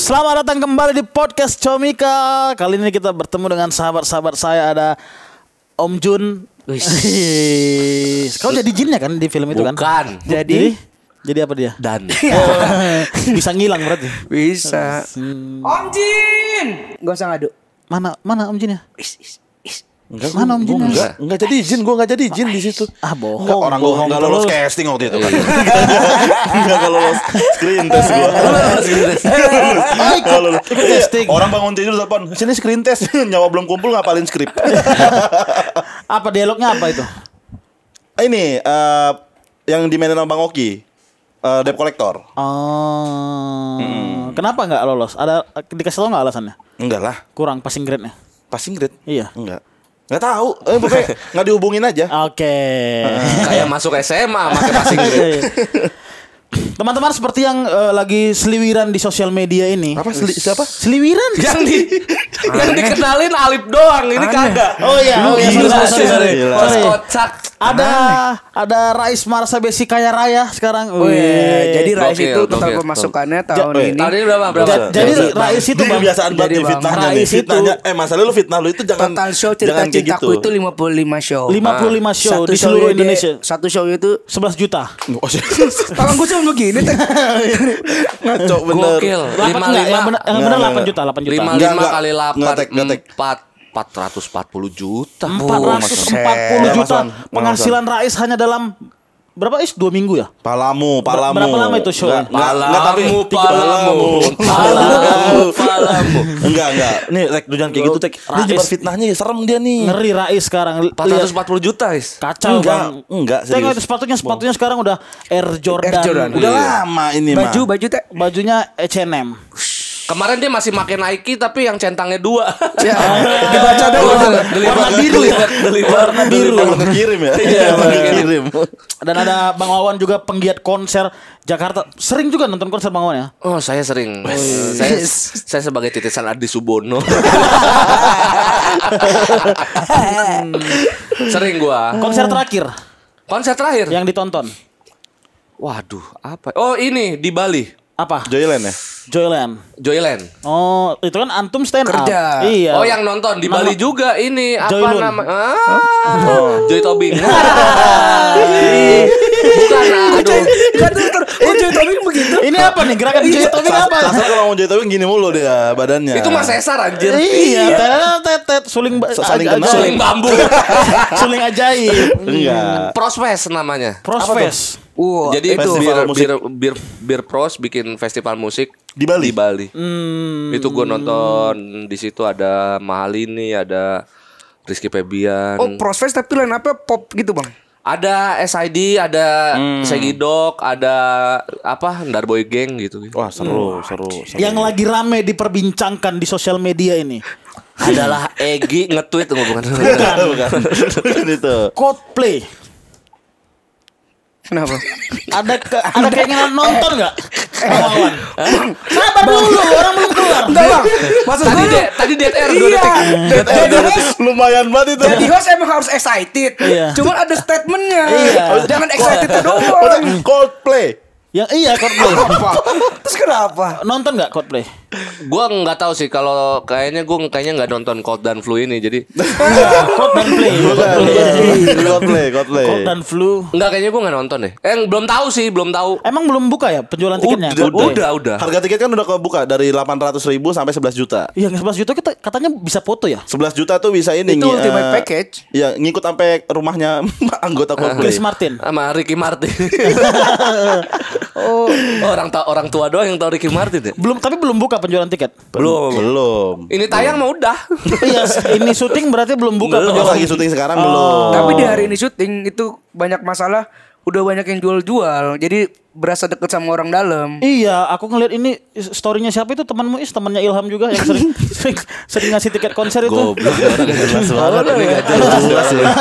Selamat datang kembali di podcast Comika. Kali ini kita bertemu dengan sahabat-sahabat saya. Ada Om Jun. Kau jadi jinnya kan di film itu kan? Bukan. Jadi apa dia? Dan Bisa ngilang berarti. Bisa. Om Jin. Gak usah ngadu. Mana Om Jinnya? Enggak, mana Om Jin? Enggak jadi izin, gue enggak jadi izin di situ. Ah bohong. Enggak, orang gue enggak lolos casting waktu itu kan. Enggak lolos screen test gue. Enggak lolos casting. Orang bangun tidur telepon, sini screen test. Nyawa belum kumpul ngapalin skrip. Apa dialognya apa itu? Ini yang dimainin sama Bang Oki. Debt collector. Kenapa nggak lolos? Ada dikasih tau nggak alasannya? Enggak lah. Kurang passing grade-nya. Passing grade? Iya. Enggak tahu. Pokoknya enggak dihubungin aja. Oke. kayak masuk SMA pakai passing grade. Teman-teman seperti yang lagi seliwiran di sosial media ini. Apa siapa? Seliwiran? yang dikenalin Alip doang, ini kagak. Oh iya, sorry. Bos kocak. Ada Rais Marsa Besi Kaya Raya sekarang. Jadi Rais Gokil, itu total gokil. pemasukannya tahun ini. Tadi berapa? Jadi Rais itu Bang, kebiasaan banget nih fitnahnya nih. Rais itu Fitnahnya, masalah lu fitnah lu itu jangan Total show cerita jangan kayak cintaku gitu. itu 55 show. 55 show Satu di seluruh show-nya Indonesia. Satu show itu 11 juta. tangan gue cuma begini teh. Ngaco bener. Gokil. 55 yang benar 8 juta, 8 juta. 55 Enggak. kali 8 Ngetek. 440 juta. 440 juta Masukan. penghasilan Rais hanya dalam berapa 2 minggu ya? Palamu. Berapa lama itu show? Palamu. Enggak. Nih, Rek, lu jangan kayak gitu, Tek. Dia nyebar fitnahnya ya, serem dia nih. Ngeri Rais sekarang. 440 juta, Is. Kacau bang. Enggak, Tengok serius. itu sepatunya sekarang udah Air Jordan. Udah lama ini mah. Baju teh. Bajunya H&M. Kemarin dia masih pakai Nike tapi yang centangnya 2. Ya, dibaca doang. Warna biru ya. Warna biru. Kirim ya. Iya, kirim. Dan ada Bang Wawan juga penggiat konser Jakarta. Sering juga nonton konser Bang Wawan ya? Oh, saya sering. Saya sebagai titisan Adi Subono. Sering gua. Konser terakhir Konser terakhir. yang ditonton Waduh, apa? Oh, ini di Bali. apa? Joyland ya? Joyland. Oh, itu kan antum stand up. Kerja. Iya. Oh, yang nonton di Bali juga ini apa Joylun. nama? Joy Tobing. Bukan, aduh. Oh jadi tapi begitu. Ini apa nih gerakan Joy Tobing apa? Masa kalau mau Joy Tobing gini mulu dia badannya. Itu Mas Cesar anjir. Iya, tet suling Saling kenal. Suling bambu. suling ajaib. Enggak. Prospes namanya. Prospes. Jadi itu Festival musik. bir pros bikin festival musik Di Bali? Di Bali. Itu gue nonton di situ ada Mahalini, ada Rizky Febian. Oh Prospes tapi lain apa pop gitu bang? Ada SID, ada Segidok, ada apa Darboy Gang gitu. Wah, seru. Yang lagi rame diperbincangkan di sosial media ini Adalah Egi nge-tweet bukan. Bukan itu. Coldplay. Kenapa? Ada keinginan nonton nggak? Wawan. Sabar dulu, orang belum keluar. Enggak bang. Maksud gue Tadi dead air 2 iya. detik. Jadi host, Lumayan banget itu. jadi host emang harus excited. Iya. Cuman ada statementnya. Iya. Jangan excited doang. Coldplay. Iya Coldplay. Apa? Terus kenapa? Nonton nggak Coldplay? Gua nggak tahu sih kalau kayaknya nggak nonton Cold dan Flu ini jadi Cold dan Play. Coldplay. Cold dan Flu. nggak kayaknya gua nggak nonton deh. Belum tahu sih, belum tahu. Emang belum buka ya penjualan tiketnya? Udah. Harga tiket kan udah kebuka dari 800.000 sampai 11 juta. Iya, 11 juta kita katanya bisa foto ya? 11 juta tuh bisa ini Itu ultimate package. Iya, ngikut sampai rumahnya anggota Coldplay. Chris Martin. Sama Ricky Martin. Orang tua doang yang tahu Ricky Martin ya? Tapi belum buka penjualan tiket. Belum. Ini tayang mah udah. Iya, ini syuting berarti belum buka Belum. penjualan. Lagi syuting sekarang belum. Tapi di hari ini syuting itu banyak masalah. Udah banyak yang jual-jual. Jadi berasa deket sama orang dalam. Iya, aku ngeliat ini storynya siapa itu temanmu temannya Ilham juga yang sering ngasih tiket konser itu. Goblok orang jelas banget ini gak jelas ya.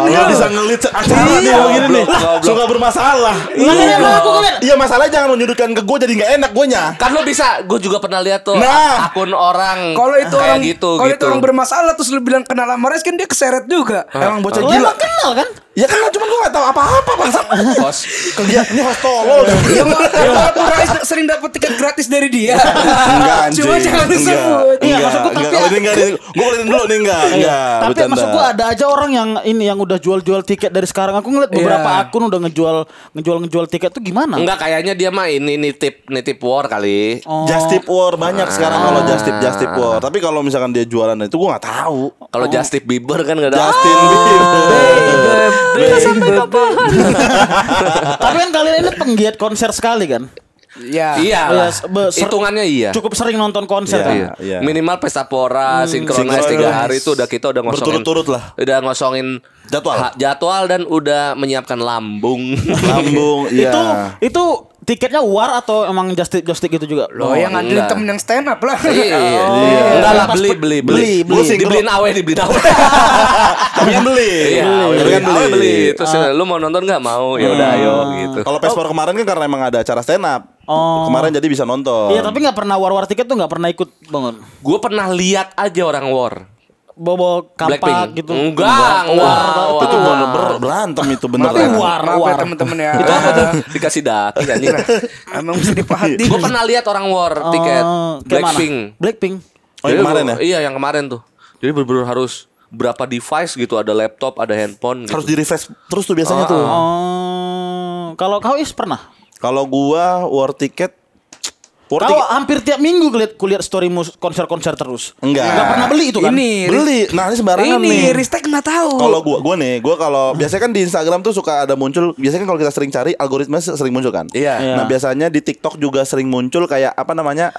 Nggak bisa ngelit acara nih begini nih. Suka bermasalah. Makanya aku ngeliat. Iya, masalahnya jangan menyudutkan ke gue jadi nggak enak guenya. Kan lo bisa, gue juga pernah lihat tuh Nah. akun orang Kalau itu kayak orang gitu. kalau itu orang bermasalah terus lu bilang kenal sama Res kan dia keseret juga. Emang bocah Lo gila. emang kenal kan? Ya kan cuma gue nggak tahu apa-apa bangsat. Kos. Ini host tolol. Ya walaupun Rais sering dapat tiket gratis dari dia. Enggak anjing. Cuma jangan disebut. Iya, maksud gua tapi kalau ini enggak. Gue balikin dulu nih enggak. Tapi Bercanda. maksud gua ada aja orang yang ini yang udah jual-jual tiket dari sekarang. Aku ngeliat beberapa Iya. akun udah ngejual tiket tuh gimana? Enggak, kayaknya dia mah ini nitip war kali. Just Tip War banyak sekarang kalau Just Tip War. Tapi kalau misalkan dia jualan itu gue nggak tahu. Kalau Justin Bieber kan enggak ada. Justin Bieber. Kita sampai kapan? Tapi kan kalian ini penggiat konser sekali kan? Ya. Iya. Iya, Hitungannya iya. Cukup sering nonton konser Iya, kan? iya. Minimal pesta pora, sinkronize 3 Synchronize. hari itu kita udah ngosongin. Berturut-turut lah. Udah ngosongin Jadwal. jadwal dan udah menyiapkan lambung. Lambung, iya. Itu tiketnya war atau emang just tip gitu juga? Lo yang ngandelin enggak. temen yang stand up lah. Iya. Enggak lah, beli. Dibeliin awe. Tapi yang beli. Iya, Tapi kan beli. Terus lu mau nonton nggak? Mau. Ya udah ayo gitu. Kalau Pespor kemarin kan karena emang ada acara stand up. Kemarin jadi bisa nonton. Iya, tapi nggak pernah war tiket tuh nggak pernah ikut bangun. Gue pernah lihat aja orang war. Bawa kampak Blackpink. gitu. Enggak. Itu bener-bener berantem itu beneran. Maaf ya temen-temen ya. Itu apa tuh? Dikasih daki anjing. Emang mesti diperhatiin. Gue pernah lihat orang war tiket Kayak mana? Blackpink. Blackpink. Oh, yang kemarin ya? Iya, yang kemarin tuh. Jadi bener-bener harus berapa device gitu, ada laptop, ada handphone gitu. Harus di refresh terus tuh biasanya tuh. Kalau kau pernah? Kalau gua war ticket Kau hampir tiap minggu kulihat storymu konser-konser terus. Enggak. Nggak pernah beli itu kan? Beli. Nah, ini sembarangan nih. Ini Ristek nggak tahu. Kalau gua kalau biasanya kan di Instagram tuh suka ada muncul, biasanya kan kalau kita sering cari algoritma sering muncul kan. Iya. Nah, biasanya di TikTok juga sering muncul kayak apa namanya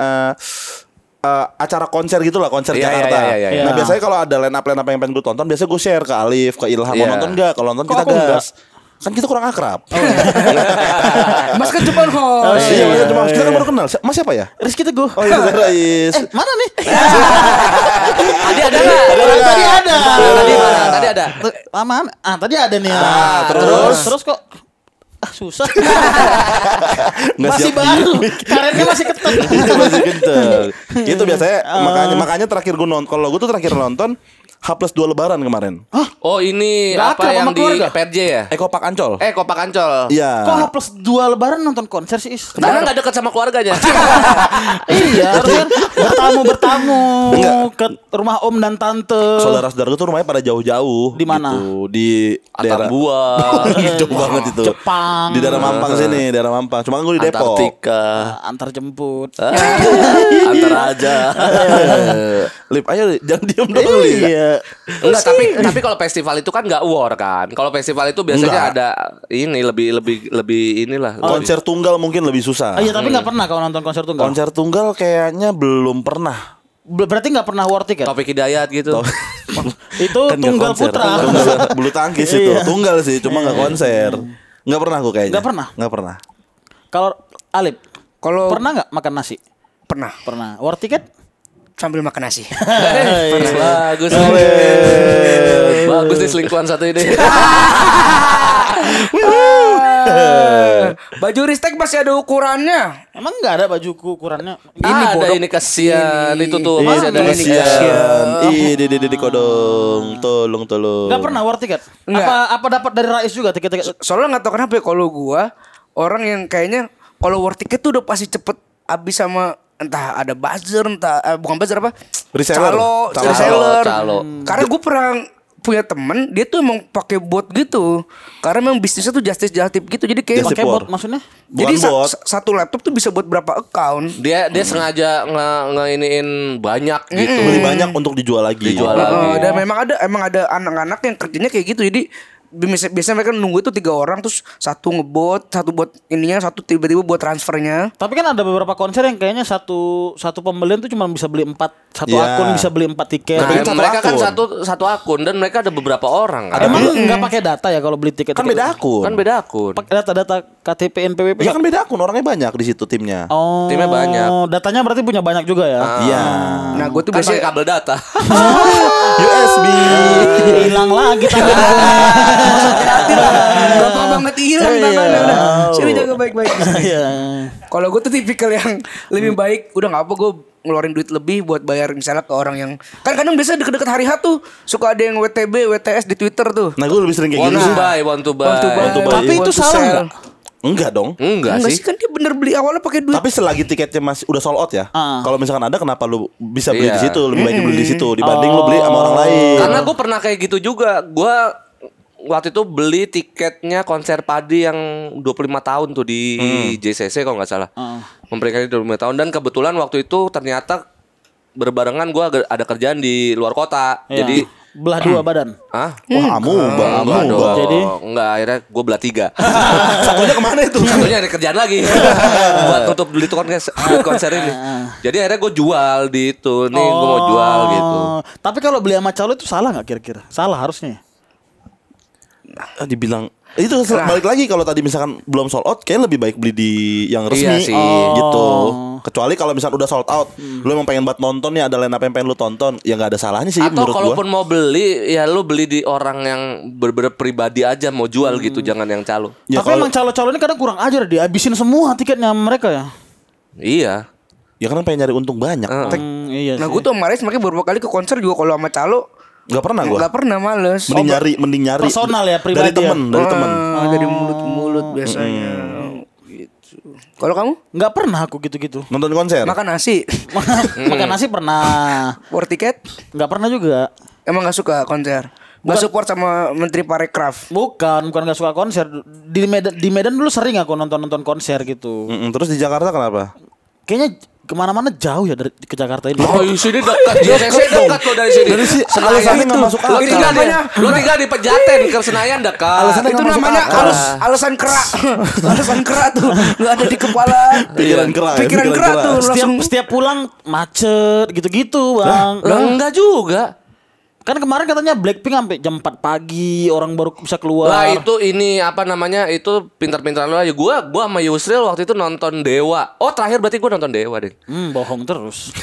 acara konser gitu lah, konser Iya, Jakarta. iya. Nah, biasanya kalau ada line up yang pengen gue tonton, biasanya gue share ke Alif, ke Ilham, mau Iya. nonton enggak? Kalau nonton Kok kita aku gas. Kan kita kurang akrab. Mas kan cuma host. Iya, Mas, cuma kita kan baru kenal. Mas siapa ya? Rizky Teguh. Oh iya, Rais. Mana nih? Tadi ada nggak? Tadi ada. Tadi mana? Tadi ada. Mana? Tadi ada nih. Terus kok susah. Nggak Masih siap baru. Karetnya masih ketat. masih kenceng. Itu biasanya makanya terakhir gue nonton. Kalau gue tuh terakhir nonton H+2 Lebaran kemarin. Oh, ini Nggak apa akrab yang sama di keluarga? PRJ ya? Kopak Ancol. Kopak Ancol. Iya. Kok H+2 Lebaran nonton konser sih? Is? Karena nggak deket sama keluarganya. Iya, harusnya bertamu ke rumah om dan tante. Saudara-saudara gue tuh rumahnya pada jauh-jauh. Di mana? Gitu. Di daerah Buah. jauh banget itu. Jepang. Di daerah Mampang sini, daerah Mampang. Cuma kan gue di Depok. Antartika. Antar jemput. Antar aja. Lip, ayo jangan diem dong Lip. Iya. Enggak, tapi kalau festival itu kan nggak war kan. Kalau festival itu biasanya ada ini lebih inilah. Konser tunggal mungkin lebih susah. Iya, tapi nggak pernah kau nonton konser tunggal. Konser tunggal kayaknya belum pernah. Berarti nggak pernah war tiket. Topik Hidayat gitu. Itu Kan nggak tunggal konser. putra. Tunggal bulu tangkis itu. Iya. Tunggal sih, cuma nggak konser. Nggak pernah aku kayaknya. Nggak pernah? Nggak pernah. Kalau Alip, Kalau pernah nggak makan nasi? pernah Pernah. War tiket? sambil makan nasi. Bagus. Bagus nih selingkuhan satu ini. Baju Ristek masih ada ukurannya. Emang nggak ada baju ukurannya? Ini kasihan itu tuh Ini. masih ada Ini kasihan. kasihan. Di kodong. Tolong. Nggak pernah war tiket? Nggak. Apa dapat dari Rais juga tiket-tiket? Soalnya nggak tahu kenapa ya, kalau gua orang yang kayaknya kalau war ticket tuh udah pasti cepet habis sama entah ada buzzer, entah bukan buzzer apa? Reseller. Reseller. Calo. Karena gue pernah punya temen, dia tuh emang pakai bot gitu. Karena memang bisnisnya tuh justice gitu. Jadi kayak Just Pakai tip war. bot maksudnya? jadi Bukan bot. satu laptop tuh bisa buat berapa account. Dia sengaja ngeiniin banyak gitu. Beli banyak untuk dijual lagi. Dijual lagi. Dan memang ada anak-anak yang kerjanya kayak gitu. Jadi biasanya mereka nunggu itu 3 orang, terus satu ngebot, satu buat ininya, satu tiba-tiba buat transfernya. Tapi kan ada beberapa konser yang kayaknya satu pembelian tuh cuma bisa beli 4, satu Iya. akun bisa beli 4 tiket. Nah, Tapi kan satu mereka kan akun. satu akun dan mereka ada beberapa orang kan. Emang nggak pakai data ya kalau beli tiket? Kan beda akun. Kan beda akun. Pakai data KTP NPWP. Ya kan beda akun, orangnya banyak di situ timnya. Oh, Timnya banyak. Datanya berarti punya banyak juga ya. Iya. Nah, gue tuh Kan pakai biasanya kabel data. USB. Hilang lagi tangannya. Hati-hati lah. Gampang banget hilang tangannya. Udah. Sini jaga baik-baik. Iya. Kalau gue tuh tipikal yang lebih baik udah nggak apa gue ngeluarin duit lebih buat bayar misalnya ke orang yang kan kadang biasa deket-deket hari H tuh suka ada yang WTB, WTS di Twitter tuh. Nah gue lebih sering kayak gitu sih. Want to buy. Tapi itu salah enggak? Enggak dong. Enggak Enggak sih. sih kan dia bener beli awalnya pakai duit. Tapi selagi tiketnya masih udah sold out ya. Kalau misalkan ada kenapa lu bisa beli Iya. di situ? Lebih baik beli di situ dibanding lu beli sama orang lain. Karena gue pernah kayak gitu juga. Gue waktu itu beli tiketnya konser Padi yang 25 tahun tuh di JCC kalau nggak salah. Memperingati 25 tahun dan kebetulan waktu itu ternyata berbarengan gue ada kerjaan di luar kota. Iya. Jadi belah dua badan. ah Wah, enggak amu. dong. Jadi? Enggak, akhirnya gue belah 3. Satunya kemana itu? Satunya ada kerjaan lagi buat tutup beli konser ini. Jadi akhirnya gue jual di itu. Nih gue mau jual gitu. Tapi kalau beli sama calo itu salah nggak kira-kira? Salah harusnya. Dibilang itu balik lagi kalau tadi misalkan belum sold out kayak lebih baik beli di yang resmi Iya sih. gitu. Kecuali kalau misalkan udah sold out, lu emang pengen buat nonton nih ada line up yang pengen lu tonton, ya nggak ada salahnya sih Atau menurut kalaupun gua. mau beli ya lu beli di orang yang bener-bener pribadi aja mau jual gitu, jangan yang calo. Ya, Tapi kalau- emang calo-calo ini kadang kurang ajar dihabisin semua tiketnya mereka ya. Iya. ya kan pengen nyari untung banyak. Iya Nah sih. gue tuh kemarin makanya beberapa kali ke konser juga kalau sama calo Nggak pernah gua. nggak pernah males. Mending nyari Personal ya, pribadi dari temen, dari temen. Dari mulut ke mulut biasanya. Gitu. Kalau kamu Nggak pernah aku gitu-gitu. Nonton konser. makan nasi, Makan nasi pernah. war tiket, Nggak pernah juga. emang nggak suka konser, nggak support sama Menteri Parekraf. Bukan nggak suka konser. Di Medan dulu sering aku nonton konser gitu. Terus di Jakarta kenapa? Kayaknya kemana-mana jauh ya dari ke Jakarta ini. Oh, sini dekat. JCC dekat lo dari sini. Dari si- Senayan alasannya itu. nggak masuk Lo akal. tinggal di lo tinggal di Pejaten ke Senayan dekat. Alasannya Itu nggak masuk namanya akal. alasan kerak, alasan kerak tuh nggak ada di kepala. Pikiran kerak ya, Pikiran kerak tuh Setiap langsung. setiap pulang macet gitu-gitu, Bang. Lah enggak juga. Kan kemarin katanya Blackpink sampai jam 4 pagi orang baru bisa keluar. Lah itu ini apa namanya? Itu pintar-pintaran lo aja. Gua sama Yusril waktu itu nonton Dewa. Oh, terakhir berarti gua nonton Dewa, Ding. Bohong terus.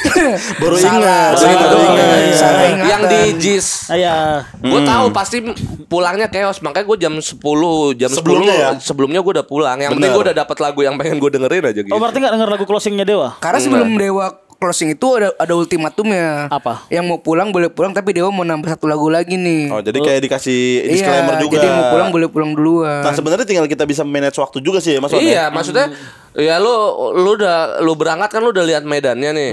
Baru Salah, ingat. salah, Baru ingat. salah ingatan. Yang di JIS. Iya. Gue tahu pasti pulangnya chaos, makanya gue jam 10 Sebelumnya ya? sebelumnya gue udah pulang. Yang penting Bener. gue udah dapat lagu yang pengen gue dengerin aja gitu. Oh, berarti nggak denger lagu closingnya Dewa? Karena sebelum Dewa closing itu ada ultimatumnya. Apa? Yang mau pulang boleh pulang tapi Dewa mau nambah satu lagu lagi nih. Oh, jadi kayak dikasih disclaimer juga. Jadi mau pulang boleh pulang duluan. Nah, sebenarnya tinggal kita bisa manage waktu juga sih ya, Mas Wan, ya? Iya, maksudnya ya lu berangkat kan lu udah lihat medannya nih.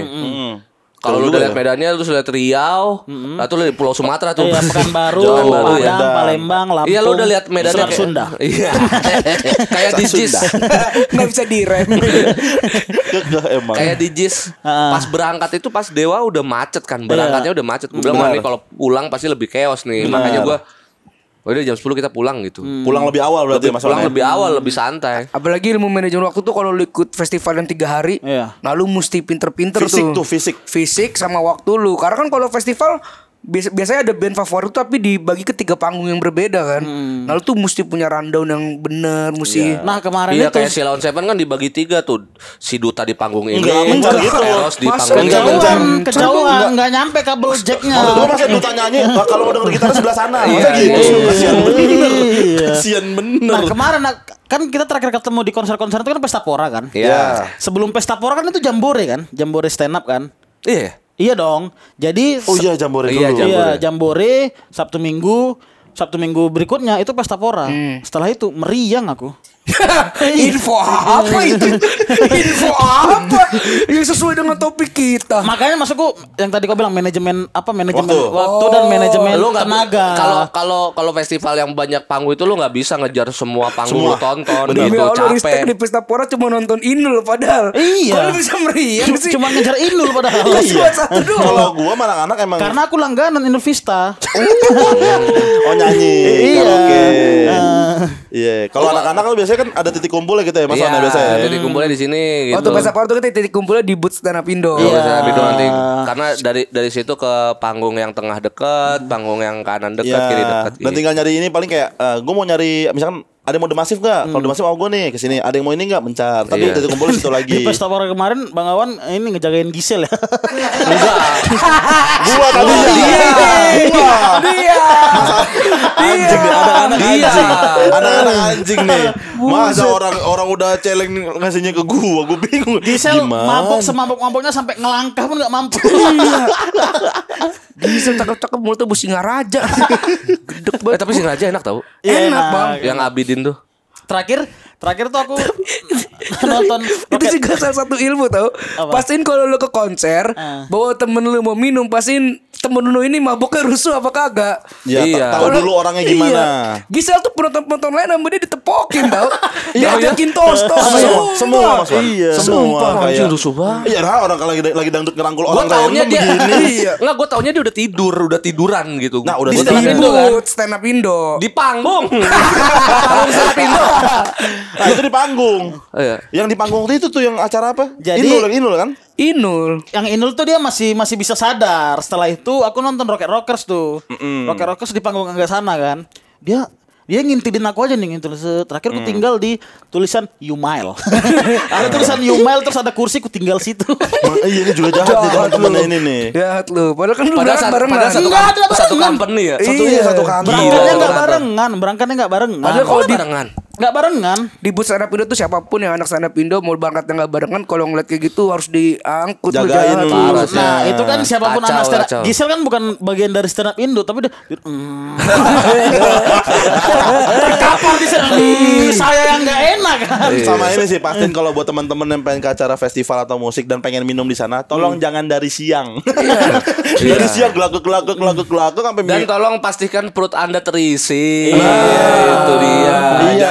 Kalau lu udah lihat medannya lu sudah lihat Riau, atau lu di Pulau Sumatera tuh. Iya, Pekanbaru, Jauh, Pekanbaru, Padang, ya. Palembang, Lampung. Iya, lu udah lihat medannya Selat Sunda. Iya. Kayak di JIS. Nggak bisa direm. Kekeh emang. Kayak di JIS. Pas berangkat itu pas Dewa udah macet kan. Berangkatnya udah macet. Gue bilang, wah Benar. nih kalau pulang pasti lebih chaos nih. Makanya gue udah jam 10 kita pulang gitu. Pulang lebih awal berarti ya, Mas Wan, Pulang ya? lebih awal, lebih santai. Apalagi ilmu manajemen waktu tuh kalau lu ikut festival yang 3 hari, Iya. nah lu mesti pinter-pinter Fisik tuh. tuh, fisik. Fisik sama waktu lu. Karena kan kalau festival biasanya ada band favorit tapi dibagi ke 3 panggung yang berbeda kan. Nah lu tuh mesti punya rundown yang bener, mesti. Nah, kemarin Iya itu kayak Silon Seven kan dibagi 3 tuh. Si Duta di panggung ini, Enggak gitu. Eros di Masa panggung enggak, ini. enggak. kejauhan, nggak nyampe kabel jacknya. Maksud gua masa duta nyanyi kalau mau denger gitar sebelah sana. Masa Iya, gitu. iya. Kasihan bener. Iya. Kasihan bener. Nah, kemarin kan kita terakhir ketemu di konser-konser itu kan Pesta Pora kan. Iya. Sebelum Pesta Pora kan itu Jambore kan, Jambore stand up kan. Iya. Iya dong. Jadi Oh iya, Jambore Iya, dulu. Jambore. Iya, Jambore Sabtu Minggu berikutnya itu Pesta Pora. Setelah itu meriang aku. Info apa itu? Info apa? Yang sesuai dengan topik kita. Makanya maksudku yang tadi kau bilang manajemen Waktu. waktu dan manajemen Lu nggak tenaga. kalau festival yang banyak panggung itu lu nggak bisa ngejar semua panggung Semua. lu tonton Bener. Demi gitu, Allah respect di capek. Pesta Pora cuma nonton Inul padahal. Iya. Kalau bisa meriang sih. Cuma ngejar Inul padahal. Cuma satu doang. Kalau gua mah anak-anak emang Karena aku langganan Inul Vista. oh nyanyi Iya. karaoke. Iya, kalau anak-anak kan biasanya kan ada titik kumpulnya gitu ya, Mas Wan, ya, biasanya. Jadi kumpulnya di sini gitu. Waktu Pesta Pora tuh kita titik kumpulnya di booth stand up Indo. Iya, bisa video nanti. Karena dari situ ke panggung yang tengah dekat, panggung yang kanan dekat, kiri dekat. Dan tinggal nyari ini paling kayak gue mau nyari misalkan Ada yang mau demasif gak? Kalau demasif mau gue nih kesini. Ada yang mau ini gak? Mencar. Tapi Iya. udah dikumpul di situ lagi. Di pesta pora kemarin Bang Awan ini ngejagain Gisel ya. Gua tadi Anjing nih, ada anak Dia. anjing. anak-anak anjing nih. Masa orang udah celeng ngasihnya ke gua bingung. Gisel Gimana? mabok semabok-maboknya sampai ngelangkah pun gak mampu. Diesel cakep-cakep mulutnya bu Singaraja. Gedek banget. Tapi sih aja enak tau. Iya, Enak, Bang. Yang Abidin tuh. Terakhir tuh aku nonton Itu juga salah satu ilmu tau. Apa? Pastiin kalau lu ke konser, bawa temen lu mau minum, pastiin temen lu ini maboknya rusuh apa kagak. Ya, Iya. tahu dulu orangnya gimana. Iya. Gisel tuh penonton-penonton lain sama dia ditepokin tau. Iya, Diajakin tos-tos. Semua Mas Wan. Iya. Semua Sumpah, kayak anjing, rusuh banget. Iya, nah, orang kalau lagi dangdut ngerangkul Gue orang taunya random dia begini. Enggak, gue taunya dia udah tiduran gitu. Nah, udah Di tidur. stand up Indo kan. Stand up Indo. Di panggung. Panggung stand up Indo. Nah, itu di panggung. Iya. Yang di panggung itu tuh yang acara apa? Jadi- Inul kan? Inul. yang Inul tuh dia masih bisa sadar. Setelah itu aku nonton Rocket Rockers tuh. Rocket Rockers di panggung agak sana kan. Dia ngintilin aku aja nih ngintil. Terakhir aku tinggal di tulisan Yumail. Ada tulisan Yumail terus ada kursi aku tinggal situ. Iya, ini juga jahat nih teman-teman ini nih. Jahat lu. Padahal kan lu Padahal berangkat barengan. satu Enggak ada satu barengan. company ya. Satu kantor. Berangkatnya nggak Gila. barengan. Padahal kalau di barengan. Nggak barengan. Di booth stand up Indo tuh siapapun yang anak stand up Indo mau berangkatnya nggak barengan, kalau ngeliat kayak gitu harus diangkut. lu, Jagain jahat lu. lu. Parah sih. Nah itu kan siapapun Kacau, anak stand up. kacau. Gisel kan bukan bagian dari stand up Indo tapi dia terkapar di sana. Saya yang nggak enak kan. Sama ini sih pastiin kalau buat teman-teman yang pengen ke acara festival atau musik dan pengen minum di sana, tolong jangan dari siang. Dari siang gelaguk sampai Dan tolong pastikan perut Anda terisi. Itu dia. Iya.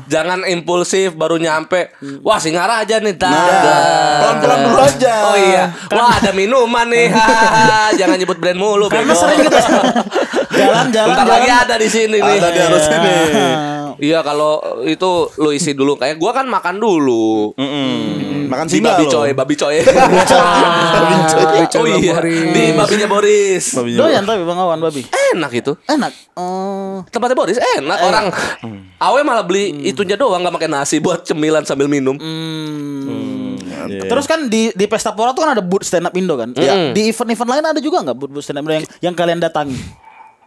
Jangan impulsif baru nyampe. Wah, Singara aja nih. pelan-pelan dulu aja. Oh iya. Wah, ada minuman nih. Hahaha. Jangan nyebut brand mulu. Karena bego. sering kita jalan-jalan. Bentar lagi ada di sini nih. Ada di harus ini. Iya, kalau itu lu isi dulu. Kayak gua kan makan dulu. Makan Di singa babi loh. coy. Oh iya. Di babinya Boris. Doyan tapi Bang Awan babi. Enak itu. Enak. Tempatnya Boris enak. Orang Awe malah beli itunya doang, nggak pakai nasi buat cemilan sambil minum. Terus kan di Pesta Pora tuh kan ada booth stand up Indo kan. Di event-event lain ada juga nggak booth stand up Indo yang kalian datangi?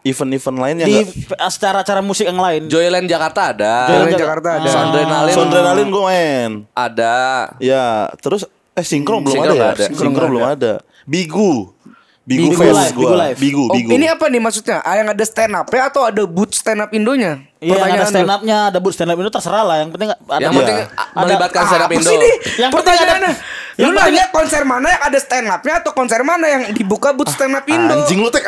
Event-event lain yang Di nggak- acara-acara musik yang lain. Joyland Jakarta ada. Joyland Jakarta ada. Sondrenalin Sondrenalin gue main. ada. Ya, terus sinkron belum Sinkron ada ya? nggak ada. Sinkron belum ada. Bigu Bigu Fest Live, Bigu gua. Live. Bigu. Oh, ini apa nih maksudnya? Yang ada stand up ya atau ada booth stand up Indonya? Iya, yang ada Pertanyaan stand lu. up-nya, ada booth stand up Indo terserah lah. Yang penting ada. Yang penting melibatkan stand up Apa Indo. sih ini? Yang penting Pertanyaannya. ada- Lu yang penting- nanya konser mana yang ada stand up-nya atau konser mana yang dibuka booth stand up Indo? Anjing lu tek.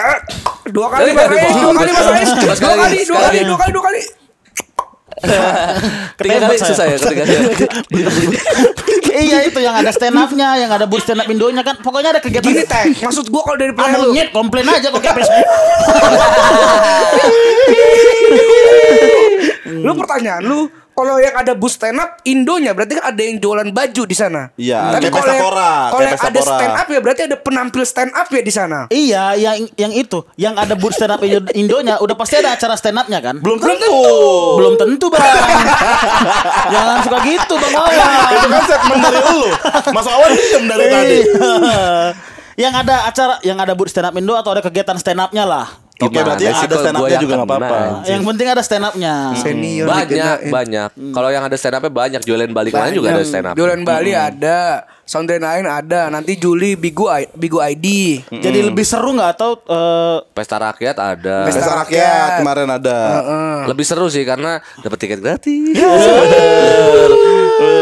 Dua kali Mas Ais, dua kali. Tiga kali susah ya ketiga kali. Iya itu yang ada stand up-nya, yang ada booth stand up Indonya kan. Pokoknya ada kegiatan. Gini teh, maksud gua kalau dari pertanyaan Anu lu. nyet komplain aja kok kayak Lu pertanyaan lu, kalau yang ada booth stand up Indonya berarti kan ada yang jualan baju di sana. Iya, Tapi kayak kalau Pesta yang, Pora, kalau kayak yang Pesta ada Pora. stand up ya berarti ada penampil stand up ya di sana. Iya, yang itu, yang ada booth stand up Indonya udah pasti ada acara stand up-nya kan? Belum tentu. Belum tentu, Bang. Jangan suka gitu, Bang Itu Awan. kan segmen dari lu. Mas Awan diem dari tadi. Yang ada acara, yang ada booth stand up Indo atau ada kegiatan stand up-nya lah. Oke, berarti Gimana sih ada kalau stand gua up-nya yang juga nggak kena, apa-apa. anjing. Yang penting ada stand up-nya. Senior Banyak. Kalau yang ada stand up-nya banyak. Joyland balik lain juga ada stand up. Jualan Bali ada, Sondrenalin ada, nanti Juli Bigu ID. Jadi lebih seru nggak atau Pesta rakyat ada. Pesta Pesta rakyat kemarin ada. Lebih seru sih karena dapat tiket gratis.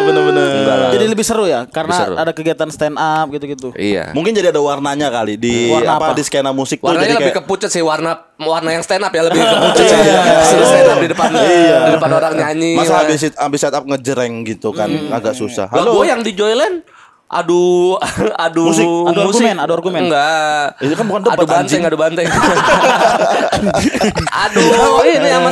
Bener-bener. Enggak lah. jadi lebih seru ya? Karena Lebih seru. ada kegiatan stand up gitu-gitu. Iya. Mungkin jadi ada warnanya kali di Warna apa apa? di skena musik tuh Warnanya jadi lebih kayak kepucet sih, warna yang stand up ya lebih kepucet sih. Seru stand up di depan orang nyanyi. masa habis set up ngejreng gitu kan agak susah. Halo. Gue yang di Joyland adu Musik. Adu argumen. Enggak. Itu kan bukan debat, adu banteng. Aduh, ini sama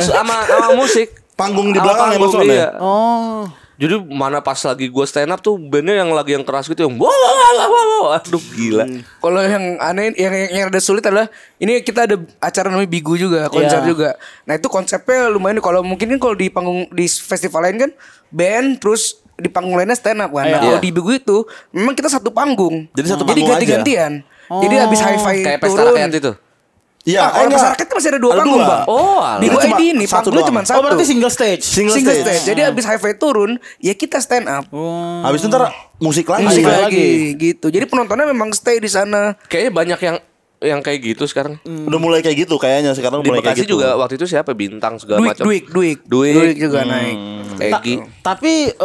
musik. Panggung di Sama belakang ya Mas panggung, Wan ya? iya. Oh. Jadi mana pas lagi gue stand up tuh bandnya yang lagi yang keras gitu yang wow, aduh gila. Kalau yang aneh yang ada sulit adalah ini kita ada acara namanya Bigu juga, konser juga. Nah, itu konsepnya lumayan kalau mungkin kan kalau di panggung di festival lain kan band terus di panggung lainnya stand up kan. Nah, kalau di Bigu itu memang kita satu panggung. Jadi satu panggung aja? ganti-gantian. Jadi habis hi-fi Kayak pesta turun. rakyat itu. Iya, Kalau pesta rakyat kan masih ada 2 panggung, Bang. Oh, alah. Bigu Cuma ID ini satu panggungnya doang. cuma satu. Oh berarti single stage. Single Single stage. stage. Jadi habis hi-fi turun, ya kita stand up. Habis itu ntar musik lagi. Musik Hi-fi lagi gitu. Jadi penontonnya memang stay di sana. Kayaknya banyak yang kayak gitu sekarang. Udah mulai kayak gitu kayaknya sekarang Di mulai kayak Bekasi gitu. juga waktu itu siapa bintang segala macam. Duik juga naik. Egi. Tapi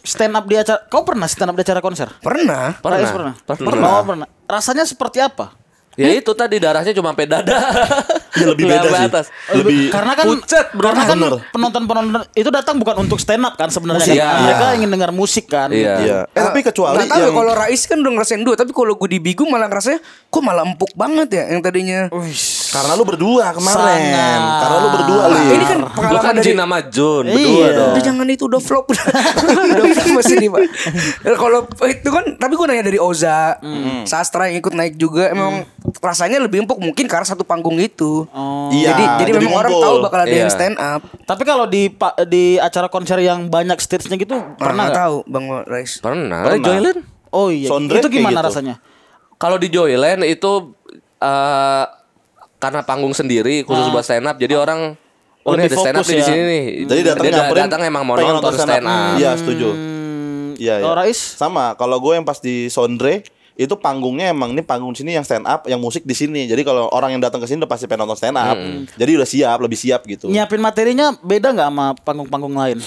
stand up di acara, kau pernah stand up di acara konser? Pernah. Rais Pernah. Oh, pernah. Rasanya seperti apa? Ya itu tadi darahnya cuma sampai dada. Ya, lebih Nggak beda sampai sih. atas. Lebih Karena kan pucet, bro. karena kan Bener. penonton itu datang bukan untuk stand up kan sebenarnya Musik, kan. iya. Mereka ingin dengar musik kan. Iya. Iya. Tapi kecuali Nggak tahu ya, yang kalau Rais kan udah ngerasain 2, tapi kalau gue di Bigu malah ngerasanya kok malah empuk banget ya yang tadinya. karena lu berdua kemarin. Sangat. Karena lu berdua Li. Ini kan pengalaman Bukan dari Jin sama Jun Iya. berdua dong. Udah jangan itu udah flop udah flop masih nih Pak. Kalau itu kan tapi gue nanya dari Oza, Sastra yang ikut naik juga emang rasanya lebih empuk mungkin karena satu panggung itu. Iya, Jadi memang orang ngumpul. tahu bakal ada yang Iya. stand up. Tapi kalau di acara konser yang banyak stage-nya gitu pernah nggak nggak? tahu Bang Rais. Pernah. Joyland. Oh iya. Sondre Itu gimana kayak gitu. rasanya? Kalau di Joyland itu karena panggung sendiri khusus buat stand up, jadi orang ini Lebih ada stand up fokus di ya. sini nih. Jadi datang Dia nyamperin datang emang mau pengen nonton stand up. Iya, setuju. Iya, iya. Kalau Rais? Sama, kalau gue yang pas di Sondre itu panggungnya emang ini panggung sini yang stand up, yang musik di sini. Jadi kalau orang yang datang ke sini udah pasti pengen nonton stand up. Jadi udah siap, lebih siap gitu. Nyiapin materinya beda nggak sama panggung-panggung lain?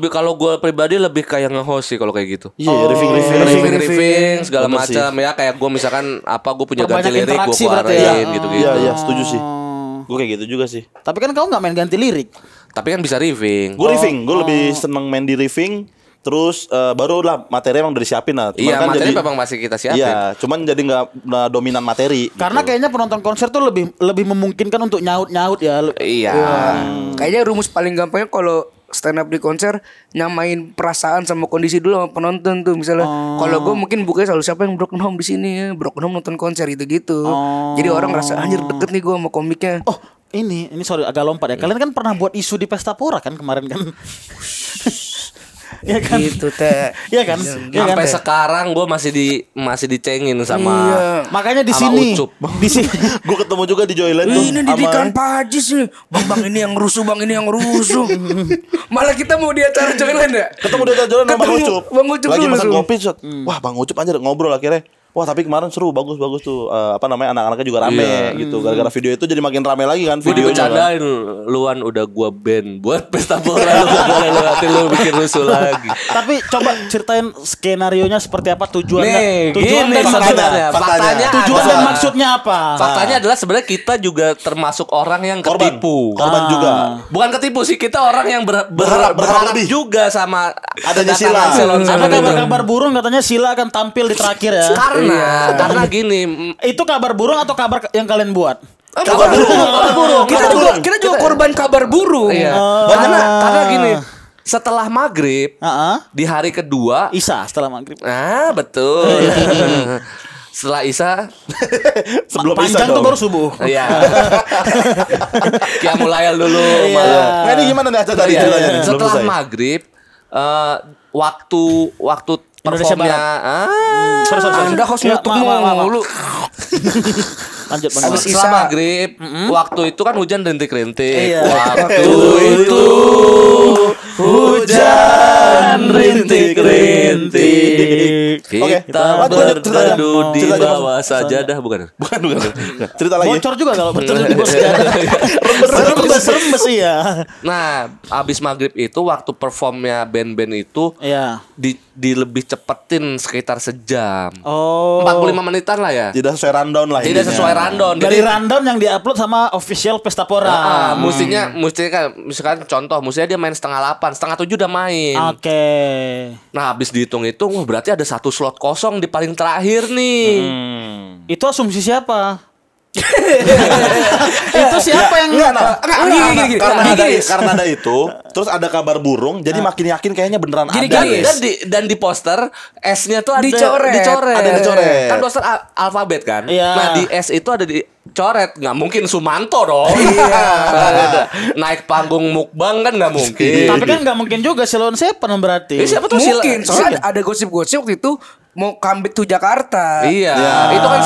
Kalau gue pribadi lebih kayak nge-host sih kalau kayak gitu. Iya, riffing-riffing. Riffing segala Bener sih. macam ya kayak gue misalkan gue punya Perbanyak ganti lirik gue interaksi berarti ya. keluarin gitu-gitu. Iya, iya, setuju sih. Gue kayak gitu juga sih. Tapi kan kau nggak main ganti lirik. Tapi kan bisa riffing. Gue riffing, gue lebih seneng main di riffing. Terus baru lah materi emang udah disiapin lah. Cuman Iya, kan materi jadi- memang masih kita siapin. Iya, cuman jadi nggak dominan materi. Karena gitu. kayaknya penonton konser tuh lebih memungkinkan untuk nyaut-nyaut ya. Iya. Kayaknya rumus paling gampangnya kalau stand up di konser nyamain perasaan sama kondisi dulu sama penonton tuh misalnya. Kalau gue mungkin bukanya selalu siapa yang broken home di sini ya, broken home nonton konser gitu. Jadi orang ngerasa anjir deket nih gue sama komiknya. Oh, ini sorry agak lompat ya. Kalian kan pernah buat isu di Pesta Pora kan kemarin kan? Iya kan? Gitu teh. Iya kan? Iya kan? Sampai sekarang gue masih dicengin sama Iya. Makanya di sama sini, Ucup. di sini. gue ketemu juga di Joyland tuh. Ini sama- didikan Pak Ajis nih. Bang ini yang rusuh, bang ini yang rusuh. Malah kita mau di acara Joyland ya? Ketemu di jalan sama Bang Ketemu Ucup. Bang Ucup Lagi dulu pesan tuh. kopi, Sot. Wah, Bang Ucup aja ngobrol akhirnya. Wah, tapi kemarin seru, bagus tuh. Anak-anaknya juga rame gitu. Gara-gara video itu jadi makin rame lagi kan Gue videonya. Kan. dibicarain, Luan udah gua ban buat pesta bola. Lu boleh lu hati lu bikin rusuh lagi. Tapi coba ceritain skenarionya seperti apa tujuannya. Tujuan Tujuan dan dan maksudnya. sebenarnya faktanya Tujuan dan adalah- maksudnya apa? Faktanya adalah sebenarnya kita juga termasuk orang yang Korban. ketipu. Korban juga. Bukan ketipu sih, kita orang yang Berharap lebih. juga sama Adanya kedatangan Sila. Selon-Selon Ada itu. kabar-kabar burung katanya Sila akan tampil di terakhir ya. Karena gini, Itu kabar burung atau kabar yang kalian buat? kabar burung. Kita juga korban kabar burung. Iya. Karena gini, setelah maghrib Heeh. di hari kedua, Isa setelah maghrib. betul. Setelah Isya, Sebelum Panjang Isa tuh dong. baru subuh. iya. Qiyamul dulu. Iya. malam. Nah, ini gimana nih Aca tadi Iya. ceritanya nih? Belum Setelah selesai. maghrib, waktu Indonesia performnya, Sorry. Anda host Ya, nutup maaf. mulu. Lanjut Bang. Habis setelah Isya. maghrib, waktu itu kan hujan rintik-rintik. Iya. Waktu itu hujan rintik-rintik. Oke, Kita lanjut ceritanya. berteduh di Ceritanya. bawah sajadah, bukan? Bukan. Cerita lagi. Bocor juga kalau bertemu di bos sejarah. Rembes ya. Nah, abis maghrib itu waktu performnya band-band itu Iya. di lebih cepetin sekitar sejam. Oh. 45 menitan lah ya. Tidak sesuai rundown lah. Tidak intinya. sesuai rundown. Dari Jadi rundown yang diupload sama official Pesta Pora. mestinya kan misalkan contoh, mestinya dia main setengah 8, setengah 7 udah main. Oke. Nah, habis dihitung-hitung, wah berarti ada satu slot kosong di paling terakhir nih. Itu asumsi siapa? Itu siapa yang Karena ada itu, terus ada kabar burung, jadi makin yakin kayaknya beneran ada. Dan di poster S-nya tuh ada Dicoret. Ada dicoret. Kan poster alfabet kan. Iya. Nah, di S itu ada dicoret. Nggak mungkin Sumanto dong. Naik panggung mukbang kan nggak mungkin. Tapi kan nggak mungkin juga Silon Seven berarti. Siapa tuh Mungkin soalnya ada gosip-gosip waktu itu mau comeback to Jakarta. Iya, itu kan